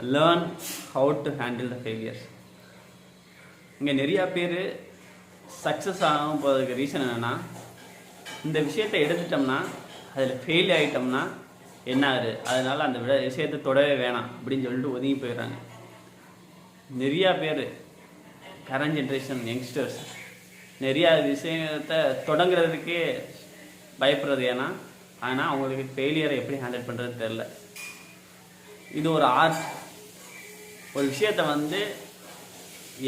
learn how to handle the failures. இங்கே நிறையா பேர் சக்ஸஸ் ஆகும் போகிறதுக்கு ரீசன் என்னென்னா, இந்த விஷயத்தை எடுத்துட்டோம்னா அதில் ஃபெயில் ஆகிட்டோம்னா என்ன ஆகுது, அதனால் அந்த விஷயத்தை தொடவே வேணாம் அப்படின்னு சொல்லிட்டு ஒதுங்கி போயிடுறாங்க. நிறையா பேர் கரண்ட் ஜென்ரேஷன் யங்ஸ்டர்ஸ் நிறையா விஷயத்தை தொடங்குறதுக்கே பயப்படுறது. ஏன்னா ஆனால் அவங்களுக்கு ஃபெயிலியரை எப்படி ஹேண்டில் பண்ணுறதுன்னு தெரில. இது ஒரு ஆர்ட். ஒரு விஷயத்தை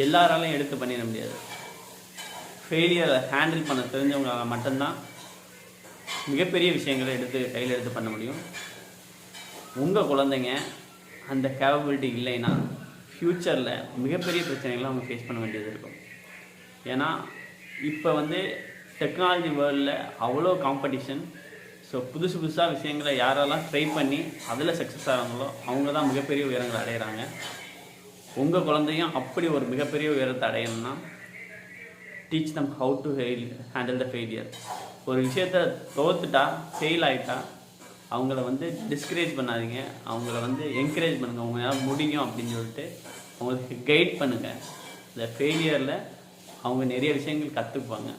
எல்லாராலையும் எடுத்து பண்ணிட முடியாது. ஃபெயிலியரை ஹேண்டில் பண்ண தெரிஞ்சவங்களால் மட்டும்தான் மிகப்பெரிய விஷயங்களை கையில் எடுத்து பண்ண முடியும். உங்கள் குழந்தைங்க அந்த கேப்பபிலிட்டி இல்லைன்னா ஃப்யூச்சரில் மிகப்பெரிய பிரச்சனைகளை அவங்க ஃபேஸ் பண்ண வேண்டியது இருக்கும். ஏன்னா இப்போ டெக்னாலஜி வேர்ல்டில் அவ்வளோ காம்படிஷன். ஸோ புதுசாக விஷயங்களை யாரெல்லாம் ட்ரை பண்ணி அதில் சக்ஸஸ் ஆகிறாங்களோ அவங்க தான் மிகப்பெரிய உயரங்களை அடைகிறாங்க. உங்கள் குழந்தையும் அப்படி ஒரு மிகப்பெரிய உயரத்தை அடையணும்னா teach them how to handle the failure. ஒரு விஷயத்தை தோத்துட்டா, ஃபெயில் ஆகிட்டா அவங்கள டிஸ்கரேஜ் பண்ணாதீங்க. அவங்கள என்கரேஜ் பண்ணுங்கள். அவங்களால முடியும் அப்படின்னு சொல்லிட்டு அவங்களுக்கு கைட் பண்ணுங்கள். இந்த ஃபெயிலியரில் அவங்க நிறைய விஷயங்கள் கற்றுக்குவாங்க.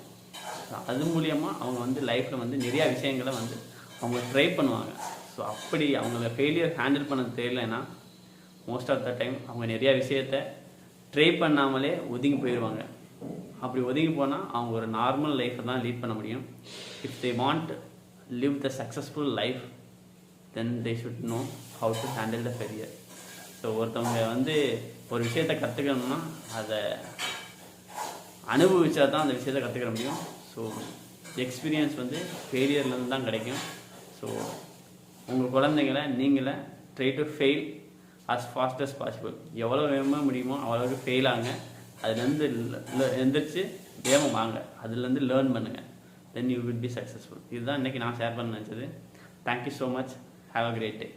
அது மூலியமாக அவங்க லைஃப்பில் நிறையா விஷயங்களை அவங்க ட்ரை பண்ணுவாங்க. ஸோ அப்படி அவங்கள ஃபெயிலியர் ஹேண்டில் பண்ண தெரியலைன்னா மோஸ்ட் ஆஃப் த டைம் அவங்க நிறையா விஷயத்தை ட்ரை பண்ணாமலே ஒதுங்கி போயிடுவாங்க. அப்படி ஒதுங்கி போனால் அவங்க ஒரு நார்மல் லைஃப்பை தான் லீட் பண்ண முடியும். If they want live the successful life then they should know how to handle the failure. So ஒருத்தவங்க ஒரு விஷயத்தை கற்றுக்கணும்னா அதை அனுபவிச்சா தான் அந்த விஷயத்தை கற்றுக்கிற முடியும். ஸோ எக்ஸ்பீரியன்ஸ் ஃபெயிலியர்லேருந்து தான் கிடைக்கும். ஸோ உங்கள் குழந்தைங்களை நீங்களே try to fail as fast as possible. எவ்வளோ வேகமாக முடியுமோ அவ்வளோக்கு ஃபெயில் ஆகுங்க. அதுலேருந்து எந்திரிச்சு வேகமாக வாங்க. அதுலேருந்து லேர்ன் பண்ணுங்கள். Then you will be successful. இதுதான் இன்றைக்கி நான் ஷேர் பண்ண நினச்சது. Thank you so much. Have a great day.